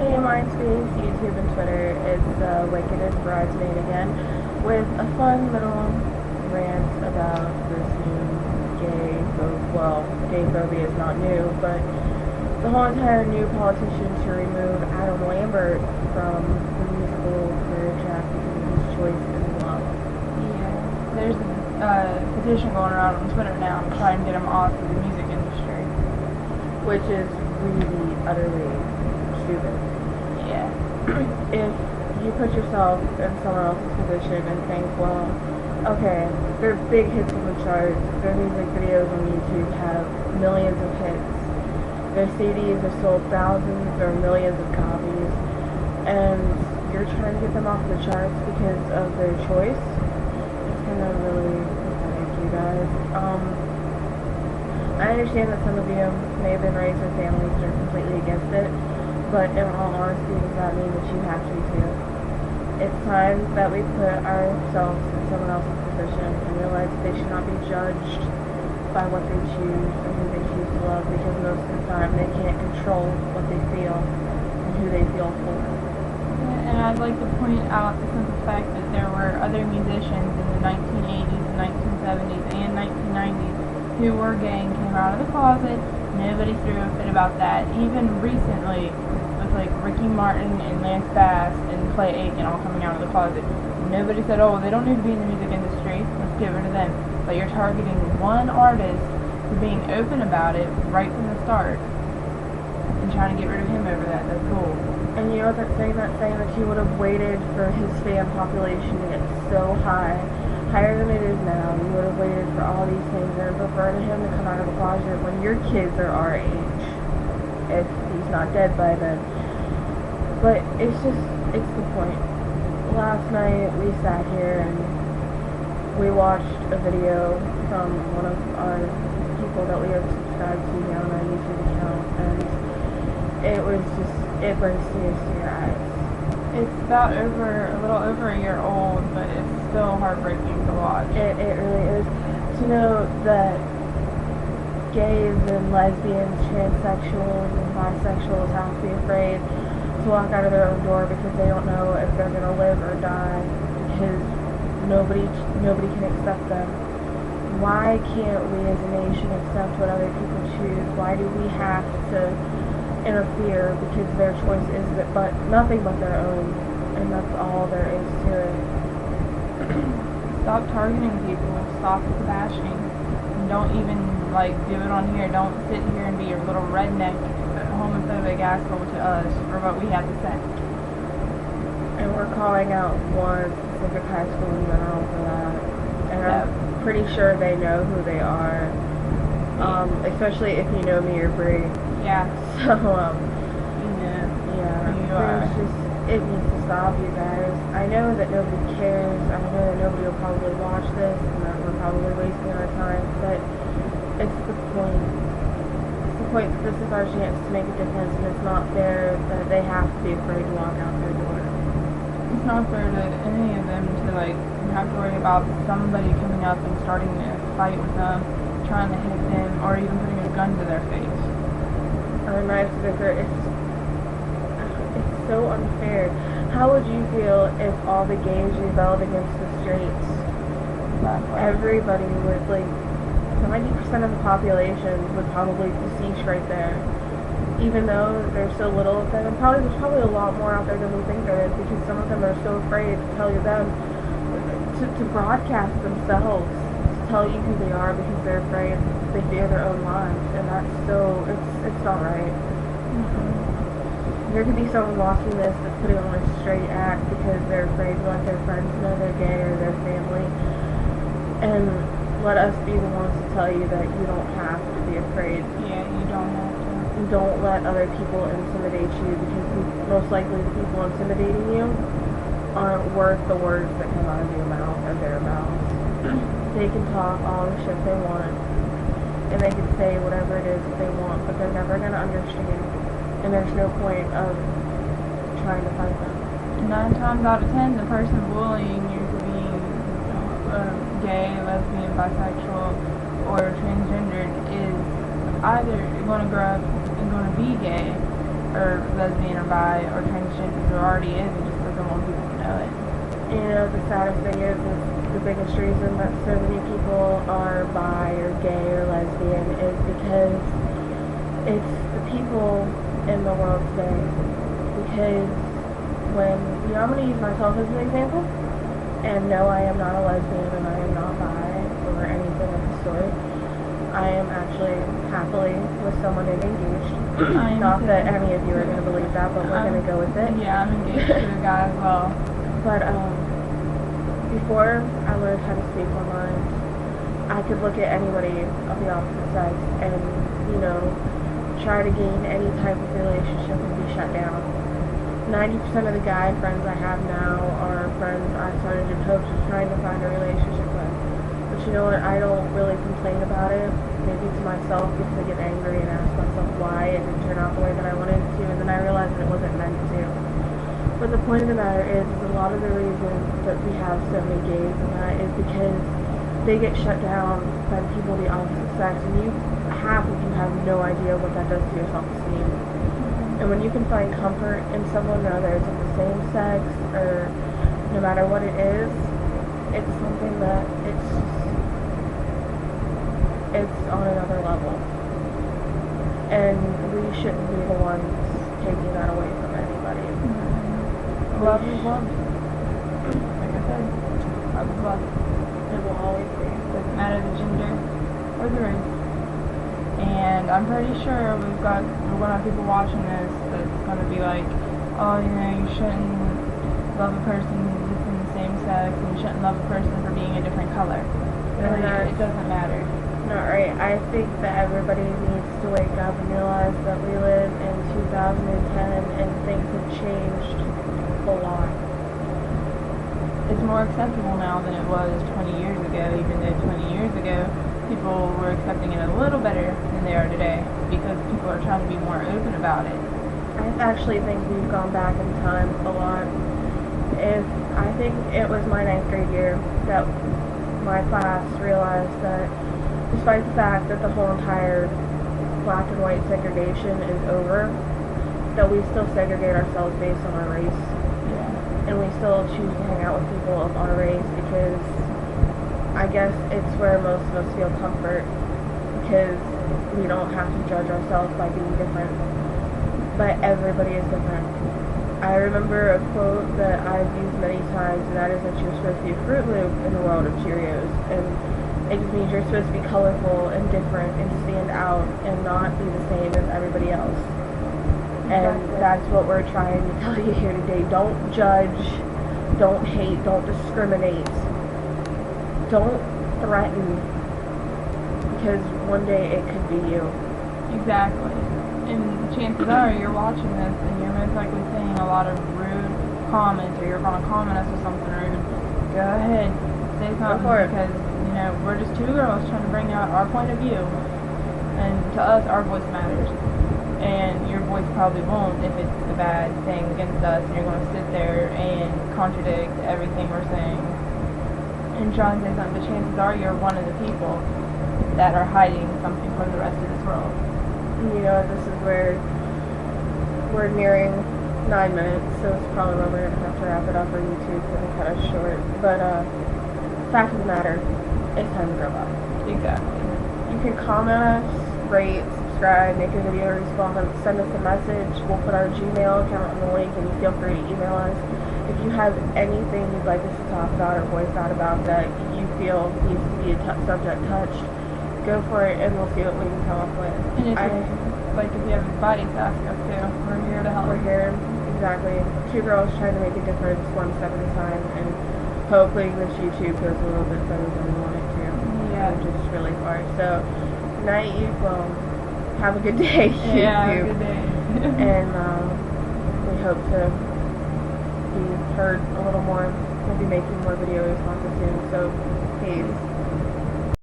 Hey, MySpace, YouTube, and Twitter. It's Wicked Bridesmaid again with a fun little rant about this new gay phobia is not new, but the whole entire new politician to remove Adam Lambert from the musical career track because of his choice in love. Yeah, there's a petition going around on Twitter now to try and get him off of the music industry. Which is really utterly stupid. Yeah. If you put yourself in someone else's position and think, well, okay, their big hits on the charts, their music videos on YouTube have millions of hits, their CDs have sold thousands or millions of copies, and you're trying to get them off the charts because of their choice. It's kind of really pathetic, you guys. I understand that some of you may have been raised in families that are completely against it, but in all honesty, does that mean that you have to be too? It's time that we put ourselves in someone else's position and realize that they should not be judged by what they choose and who they choose to love, because most of the time they can't control what they feel and who they feel for. And I'd like to point out the simple fact that there were other musicians in the 1980s, 1970s, and 1990s who were gay and came out of the closet. Nobody threw a fit about that. Even recently, with like Ricky Martin and Lance Bass and Clay Aiken all coming out of the closet, nobody said, oh, they don't need to be in the music industry, let's get rid of them. But you're targeting one artist for being open about it right from the start and trying to get rid of him over that. That's cool. And you know that saying that you would have waited for his fan population to get so high, higher than it is now. You would have waited for all these things and preferred him to come out of the closet when your kids are our age, if he's not dead by then. But it's the point. Last night we sat here and we watched a video from one of our people that we have subscribed to now on our YouTube account, and it brings tears to your eyes. It's about a little over a year old, but it's still heartbreaking to watch. It really is. To know that gays and lesbians, transsexuals and bisexuals have to be afraid to walk out of their own door because they don't know if they're going to live or die, because nobody can accept them. Why can't we as a nation accept what other people choose? Why do we have to interfere because their choice is nothing but their own, and that's all there is to it. Stop targeting people, stop the bashing, and don't even do it on here. Don't sit here and be your little redneck homophobic asshole to us for what we have to say. And we're calling out one specific high school in general for that, and I'm pretty sure they know who they are, especially if you know me or Bree. Yeah. So, it needs to stop, you guys. I know that nobody cares. I know that nobody will probably watch this, and that we're probably wasting our time, but it's the point. It's the point that this is our chance to make a difference, and it's not fair that they have to be afraid to walk out their door. It's not fair to any of them to, have to worry about somebody coming up and starting a fight with them, trying to hit them, or even putting a gun to their face. Or a knife to their throat. It's so unfair. How would you feel if all the gays rebelled against the straights? Everybody would, 90% of the population would probably decease right there. Even though there's so little of them, and there's probably a lot more out there than we think there is, because some of them are so afraid to tell you them, to broadcast themselves, to tell you who they are, because they're afraid they fear their own lives, and that's it's not right. There could be someone watching this that's putting on a straight act because they're afraid to let their friends know they're gay or their family, and let us be the ones to tell you that you don't have to be afraid. Yeah, you don't have to. Don't let other people intimidate you, because most likely the people intimidating you aren't worth the words that come out of your mouth or their mouths. They can talk all the shit they want, and they can say whatever it is that they want, but they're never going to understand, and there's no point of trying to fight them. 9 times out of 10, the person bullying you for being gay, lesbian, bisexual, or transgendered is either going to grow up and going to be gay, or lesbian or bi or transgender who already is and just doesn't want people to know it. You know, the saddest thing is the biggest reason that so many people are bi or gay or lesbian is because it's the people in the world today. Because when, you know, I'm going to use myself as an example, and no, I am not a lesbian and I am not bi or anything of the sort. I am actually happily with someone and engaged. Not that any of you are going to believe that, but we're going to go with it. Yeah, I'm engaged to a guy as well. But before I learned how to speak online, I could look at anybody of the opposite sex and, you know, try to gain any type of relationship and be shut down. 90% of the guy friends I have now are friends I started in hopes of trying to find a relationship with. But you know what, I don't really complain about it, maybe to myself because I get angry and ask myself why it didn't turn out the way that I wanted it to, and then I realized that it wasn't meant to. But the point of the matter is a lot of the reason that we have so many gays and that is because they get shut down by people of the opposite sex, and half of you have no idea what that does to your self-esteem. And when you can find comfort in someone, whether it's of the same sex or no matter what it is, it's something that it's on another level. And we shouldn't be the ones taking that away from anybody. Love is love. Like I said, love is love. It will always be. Doesn't matter the gender or the race. And I'm pretty sure we're gonna have people watching this that's gonna be like, oh, you know, you shouldn't love a person who's in the same sex, and you shouldn't love a person for being a different color. Really, it doesn't matter. Not right. I think that everybody needs to wake up and realize that we live in 2010 and things have changed a lot. It's more acceptable now than it was 20 years ago, even though 20 years ago people were accepting it a little better than they are today because people are trying to be more open about it. I actually think we've gone back in time a lot. I think it was my 9th grade year that my class realized that despite the fact that the whole entire black and white segregation is over, that we still segregate ourselves based on our race. Yeah. And we still choose to hang out with people of our race because I guess it's where most of us feel comfort because we don't have to judge ourselves by being different. But everybody is different. I remember a quote that I've used many times, and that is that you're supposed to be a Fruit Loop in the world of Cheerios. And it just means you're supposed to be colorful and different and stand out and not be the same as everybody else. And that's what we're trying to tell you here today. Don't judge, don't hate, don't discriminate. Don't threaten, because one day it could be you. Exactly. And chances are you're watching this and you're most likely saying a lot of rude comments, or you're going to comment us with something rude. Go ahead, say something, because, you know, we're just two girls trying to bring out our point of view. And to us, our voice matters. And your voice probably won't if it's a bad thing against us, and you're going to sit there and contradict everything we're saying and try and say something, but chances are you're one of the people that are hiding something from the rest of this world. You know, this is where we're nearing 9 minutes, so it's probably where we're going to have to wrap it up, or YouTube's going to cut us short. But fact of the matter, it's time to grow up. Exactly. You can comment us, rate, subscribe, make a video response, send us a message. We'll put our Gmail account in the link, and you feel free to email us. If you have anything you'd like us to talk about or voice out about that you feel needs to be a subject touched, go for it, and we'll see what we can come up with. And if you have advice, ask us too. We're here to help. We're here, exactly. Two girls trying to make a difference one step at a time, and hopefully this YouTube goes a little bit better than we want it to. Yeah. Which is really far. So, night, well, have a good day, YouTube. Yeah, have a good day. And we hope to be heard a little more. We'll be making more video responses soon, so peace.